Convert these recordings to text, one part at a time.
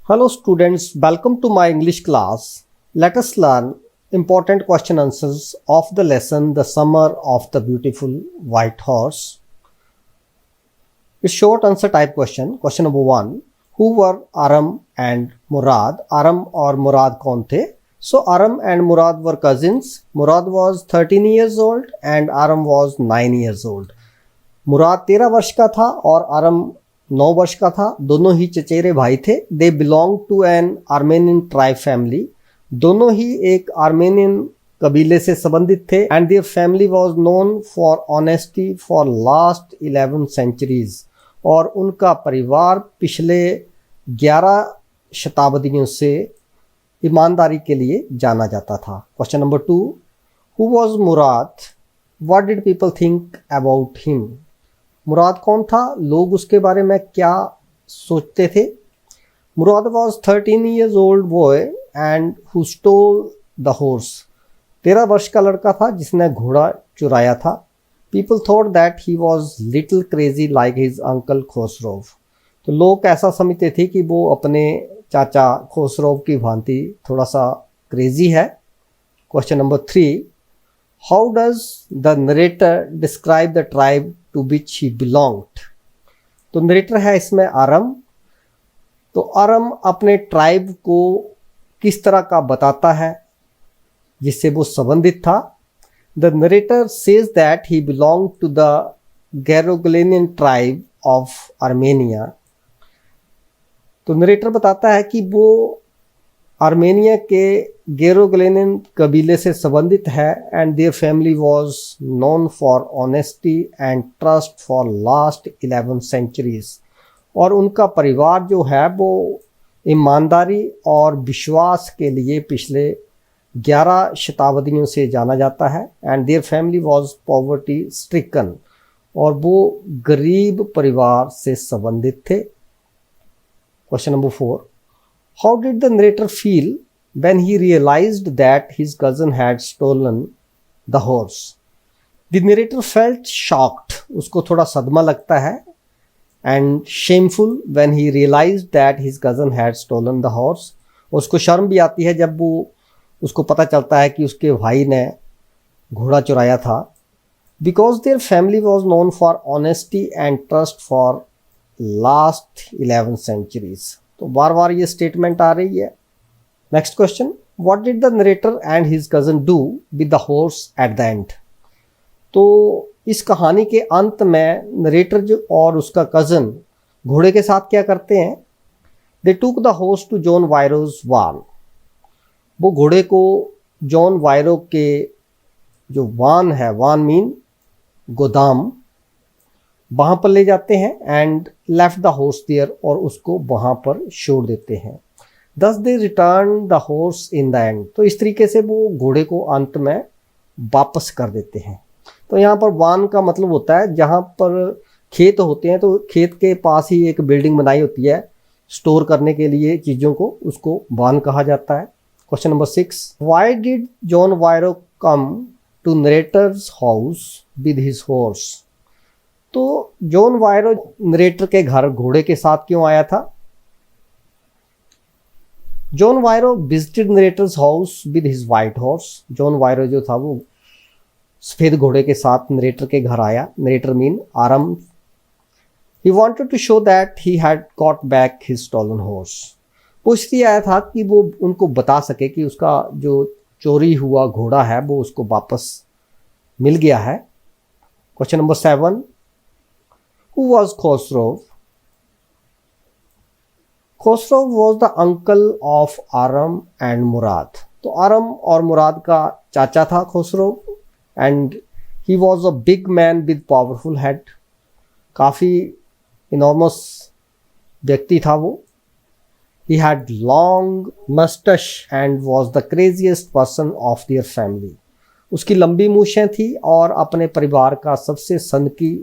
Hello students, welcome to my English class. Let us learn important question answers of the lesson The Summer of the Beautiful White Horse. It's short answer type question. Question number 1. Who were Aram and Murad? Aram और Murad कौन थे? So Aram and Murad were cousins. Murad was 13 years old and Aram was 9 years old. मुराद 13 वर्ष का था और आरम 9 वर्ष का था. दोनों ही चचेरे भाई थे. They belong to an Armenian tribe family. दोनों ही एक आर्मेनियन कबीले से संबंधित थे. And their family was known for honesty for last 11 centuries. और उनका परिवार पिछले 11 शताब्दियों से ईमानदारी के लिए जाना जाता था. Question number 2. Who was Murad? What did people think about him? Murad कौन था? लोग उसके बारे में क्या सोचते थे? Murad was 13 years old boy and who stole the horse. 13 वर्ष का लड़का था जिसने घोड़ा चुराया था. People thought that he was little crazy like his uncle Khosrove. तो लोग ऐसा समझते थे कि वो अपने चाचा खोसरोव की भांति थोड़ा सा क्रेजी है. Question number 3. How does the narrator describe the tribe to which he belonged? तो नरेटर है इसमें आरम. तो आरम अपने ट्राइब को किस तरह का बताता है जिससे वो संबंधित था? The narrator says that he belong to the Garoghlanian tribe of Armenia. तो नरेटर बताता है कि वो आर्मेनिया के गेरोगलेनियन कबीले से संबंधित है. And their family was known for honesty and trust for last 11 centuries. और उनका परिवार जो है वो ईमानदारी और विश्वास के लिए पिछले 11 शताब्दियों से जाना जाता है. And their family was poverty stricken. और वो गरीब परिवार से संबंधित थे. Question number 4. How did the narrator feel when he realized that his cousin had stolen the horse? The narrator felt shocked. उसको थोड़ा सदमा लगता है. And shameful when he realized that his cousin had stolen the horse. उसको शर्म भी आती है जब वो उसको पता चलता है कि उसके भाई ने घोड़ा चुराया था. Because their family was known for honesty and trust for last 11 centuries. तो बार बार ये स्टेटमेंट आ रही है. Next question. What did the narrator and his cousin do with the horse at the end? तो इस कहानी के अंत में नरेटर जो और उसका कजन घोड़े के साथ क्या करते हैं? They took the horse to John Byro's वान. वो घोड़े को जॉन वायरो के जो वान है, वान मीन गोदाम, वहाँ पर ले जाते हैं. And left the horse there. और उसको वहाँ पर छोड़ देते हैं. Thus they return the horse in the end. तो इस तरीके से वो घोड़े को अंत में वापस कर देते हैं. तो यहाँ पर वान का मतलब होता है जहाँ पर खेत होते हैं, तो खेत के पास ही एक बिल्डिंग बनाई होती है स्टोर करने के लिए चीज़ों को, उसको वान कहा जाता है. Question number 6. Why did John Byro come to narrator's house with his horse? तो जॉन वायरो नरेटर के घर घोड़े के साथ क्यों आया था? John Byro visited narrator's house with his white horse. John Byro जो था वो सफेद घोड़े के साथ नरेटर के घर आया. Narrator mean Aram. He wanted to show that he had got back his stolen horse. वो इसलिए आया था कि वो उनको बता सके कि उसका जो चोरी हुआ घोड़ा है वो उसको वापस मिल गया है. Question number 7. Who was Khosrow? Khosrow was the uncle of Aram and Murad. तो आरम और मुराद का चाचा था Khosrove. And he was a big man with powerful head. काफ़ी इनॉर्मस व्यक्ति था वो. He had long moustache and was the craziest person of their family. उसकी लंबी मूछें थी और अपने परिवार का सबसे सनकी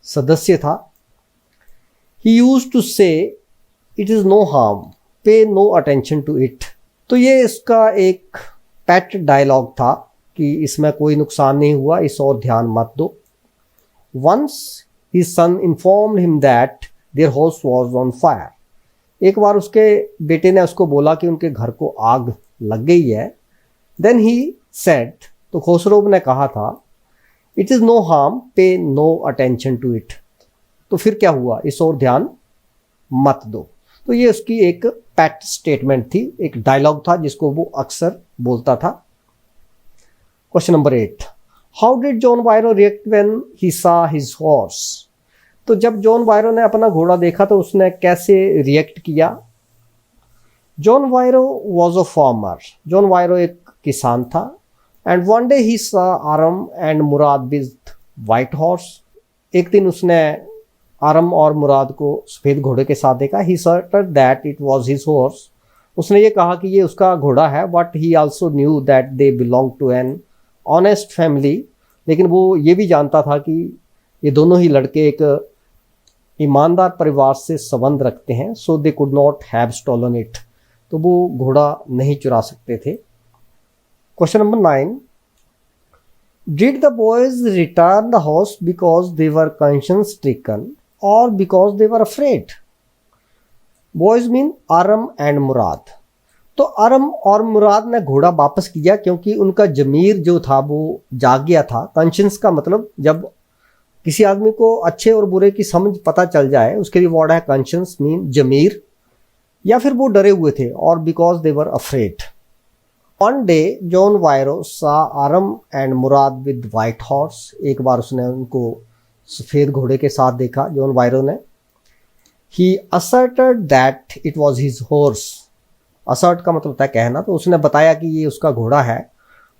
सदस्य था. ही यूज्ड टू से इट इज़ नो हार्म, पे नो अटेंशन टू इट. तो ये इसका एक पेट डायलॉग था कि इसमें कोई नुकसान नहीं हुआ, इस और ध्यान मत दो. Once his son informed him that their house was on fire. एक बार उसके बेटे ने उसको बोला कि उनके घर को आग लग गई है। देन ही सेड, तो खुसरो ने कहा था, इट इज़ नो हार्म, पे नो अटेंशन टू इट। तो फिर क्या हुआ, इस ओर ध्यान मत दो। तो ये उसकी एक पैट स्टेटमेंट थी, एक डायलॉग था जिसको वो अक्सर बोलता था। Question number 8, how did John Byro react when he saw his horse. तो जब जॉन वायरो ने अपना घोड़ा देखा तो उसने कैसे रिएक्ट किया। John Byro was a farmer, John Byro एक किसान था। And one day he saw Aram and Murad with white horse. एक दिन उसने आरम और मुराद को सफ़ेद घोड़े के साथ देखा। He asserted that it was his horse. उसने ये कहा कि ये उसका घोड़ा है, but he also knew that they belong to an honest family. लेकिन वो ये भी जानता था कि ये दोनों ही लड़के एक ईमानदार परिवार से संबंध रखते हैं। So they could not have stolen it. तो वो घोड़ा नहीं चुरा सकते थे। Question number 9, did the boys return the horse because they were conscience stricken और because they were afraid. Boys mean Aram and Murad. तो आरम और मुराद ने घोड़ा वापस किया क्योंकि उनका जमीर जो था वो जाग गया था। कंशियंस का मतलब जब किसी आदमी को अच्छे और बुरे की समझ पता चल जाए, उसके लिए वर्ड है कंशियंस मीन जमीर, या फिर वो डरे हुए थे। और because they were afraid. One day John Byro saw Aram and Murad with white horse. एक बार उसने उनको सफ़ेद घोड़े के साथ देखा, जॉन वायरो ने। He asserted that it was his horse. Assert का मतलब होता है कहना, तो उसने बताया कि ये उसका घोड़ा है।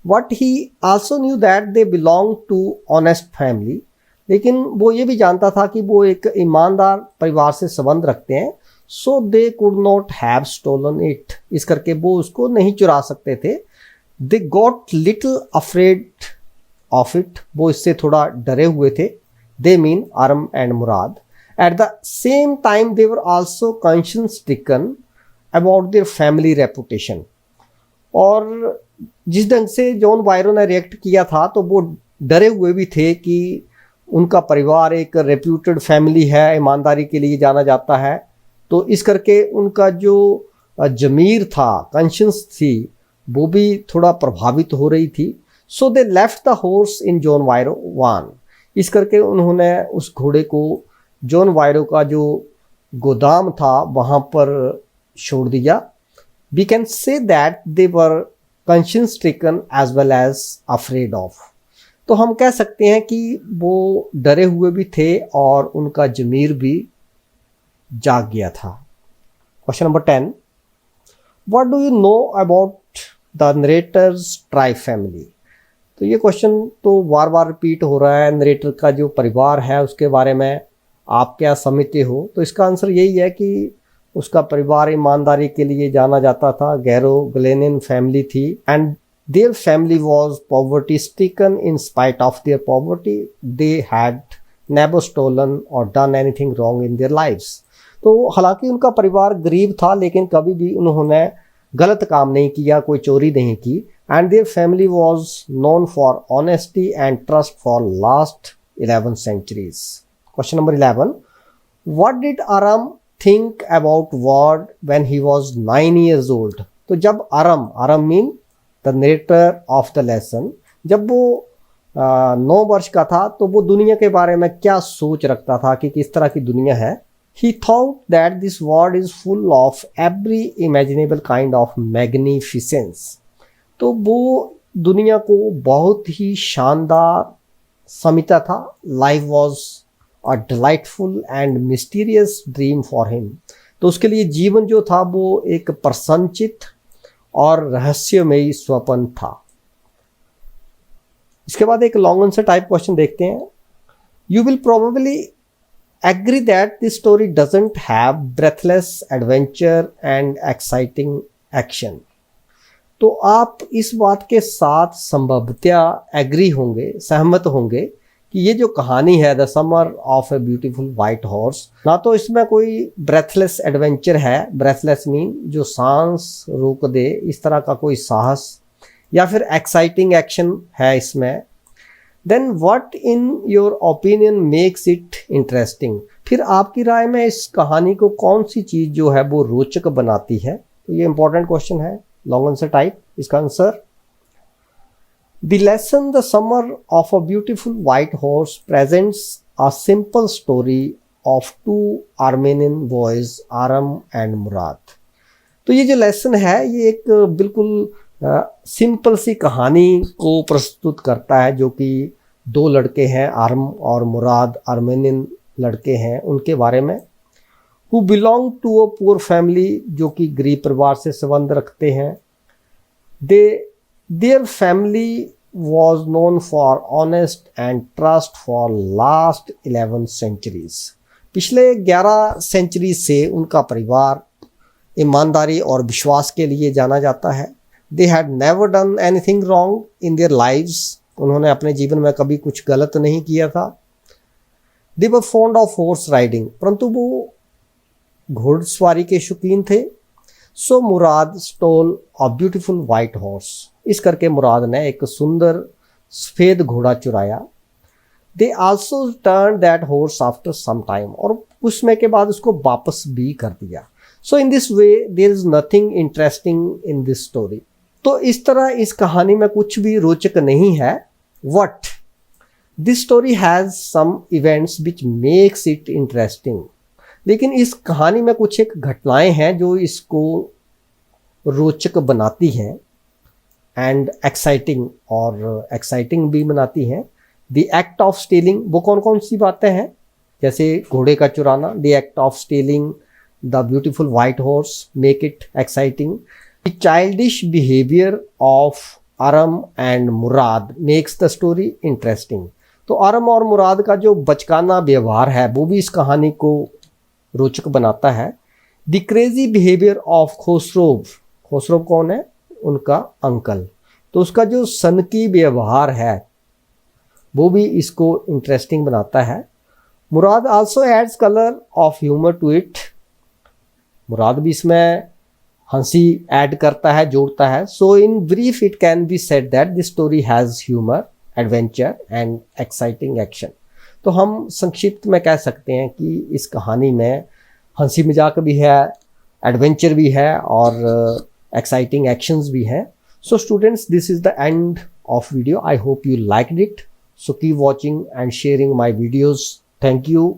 But he also knew that they belong to honest family. लेकिन वो ये भी जानता था कि वो एक ईमानदार परिवार से संबंध रखते हैं। So they could not have stolen it. इस करके वो उसको नहीं चुरा सकते थे। They got little afraid of it. वो इससे थोड़ा डरे हुए थे। They mean Aram and Murad. At the same time they were also conscience stricken about their family reputation. और जिस ढंग से जॉन वायरो ने रिएक्ट किया था तो वो डरे हुए भी थे कि उनका परिवार एक रेप्यूटेड फैमिली है, ईमानदारी के लिए जाना जाता है। तो इस करके उनका जो जमीर था, कंशियंस थी, वो भी थोड़ा प्रभावित हो रही थी। So they left the horse in John Byro वन। इस करके उन्होंने उस घोड़े को जॉन वायरो का जो गोदाम था वहाँ पर छोड़ दिया। We can say that they were conscience stricken as well as afraid of. तो हम कह सकते हैं कि वो डरे हुए भी थे और उनका जमीर भी जाग गया था। Question number 10, what do you know about the narrator's tribe family. तो ये क्वेश्चन तो बार बार रिपीट हो रहा है। नरेटर का जो परिवार है उसके बारे में आप क्या समझते हो। तो इसका आंसर यही है कि उसका परिवार ईमानदारी के लिए जाना जाता था। गैरो ग्लेनिन फैमिली थी and their family was poverty stricken. In spite of their poverty, they had never stolen or done anything wrong in their lives. तो हालांकि उनका परिवार गरीब था लेकिन कभी भी उन्होंने गलत काम नहीं किया, कोई चोरी नहीं की। And their family was known for honesty and trust for last 11 centuries. Question number 11. What did Aram think about war when he was 9 years old? तो जब Aram mean the narrator of the lesson, जब वो 9 वर्ष का था तो वो दुनिया के बारे में क्या सोच रखता था कि किस तरह की दुनिया है। ही thought that this world is full of every imaginable kind of magnificence. तो वो दुनिया को बहुत ही शानदार समझता था। Life was a delightful and mysterious dream for him. तो उसके लिए जीवन जो था वो एक प्रसन्नचित और रहस्यमयी स्वप्न था। इसके बाद एक लॉन्ग आंसर टाइप क्वेश्चन देखते हैं। You will probably agree that this story doesn't have breathless adventure and exciting action. तो आप इस बात के साथ संभवतः एग्री होंगे, सहमत होंगे कि ये जो कहानी है the summer of a beautiful white horse, ना तो इसमें कोई ब्रेथलेस एडवेंचर है। ब्रेथलेस मीन जो सांस रोक दे, इस तरह का कोई साहस, या फिर एक्साइटिंग एक्शन है इसमें। Then what in your opinion makes it interesting. फिर आपकी राय में इस कहानी को कौन सी चीज जो है वो रोचक बनाती है। तो ये इंपॉर्टेंट क्वेश्चन है, लॉन्ग आंसर टाइप। इसका answer the lesson the summer of a beautiful white horse presents a simple story of two Armenian boys Aram and Murad. तो ये जो लेसन है ये एक बिल्कुल सिंपल सी कहानी को प्रस्तुत करता है, जो कि दो लड़के हैं आरम और मुराद, आर्मेनियन लड़के हैं, उनके बारे में। Who belong to a poor family, जो कि गरीब परिवार से संबंध रखते हैं। Their family was known for honest and trust for last 11 centuries। पिछले 11 सेंचुरी से उनका परिवार ईमानदारी और विश्वास के लिए जाना जाता है। They had never done anything wrong in their lives। उन्होंने अपने जीवन में कभी कुछ गलत नहीं किया था। They were fond of horse riding। परंतु वो घोड़सवारी के शौकीन थे। So Murad stole a beautiful white horse। इस करके मुराद ने एक सुंदर सफेद घोड़ा चुराया। They also turned that horse after some time। और कुछ समय के बाद उसको वापस भी कर दिया। So in this way there is nothing interesting in this story। तो इस तरह इस कहानी में कुछ भी रोचक नहीं है। What? This story has some events which makes it interesting। लेकिन इस कहानी में कुछ एक घटनाएं हैं जो इसको रोचक बनाती हैं एंड एक्साइटिंग, और एक्साइटिंग भी बनाती हैं। द एक्ट ऑफ स्टीलिंग, वो कौन कौन सी बातें हैं, जैसे घोड़े का चुराना। The act of stealing the beautiful white horse make it exciting. The childish behaviour of Aram and Murad makes the story interesting. तो आरम और मुराद का जो बचकाना व्यवहार है वो भी इस कहानी को रोचक बनाता है। The crazy behaviour of Khusro, Khusro कौन है, उनका अंकल, तो उसका जो सनकी व्यवहार है वो भी इसको इंटरेस्टिंग बनाता है। Murad also adds colour of humour to it. Murad भी इसमें हंसी ऐड करता है, जोड़ता है। So in brief it can be said that this story has humour, adventure and exciting action. तो हम संक्षिप्त में कह सकते हैं कि इस कहानी में हंसी मजाक भी है, एडवेंचर भी है और exciting actions भी हैं। So students, this is the end of video। I hope you liked it। So keep watching and sharing my videos। Thank you।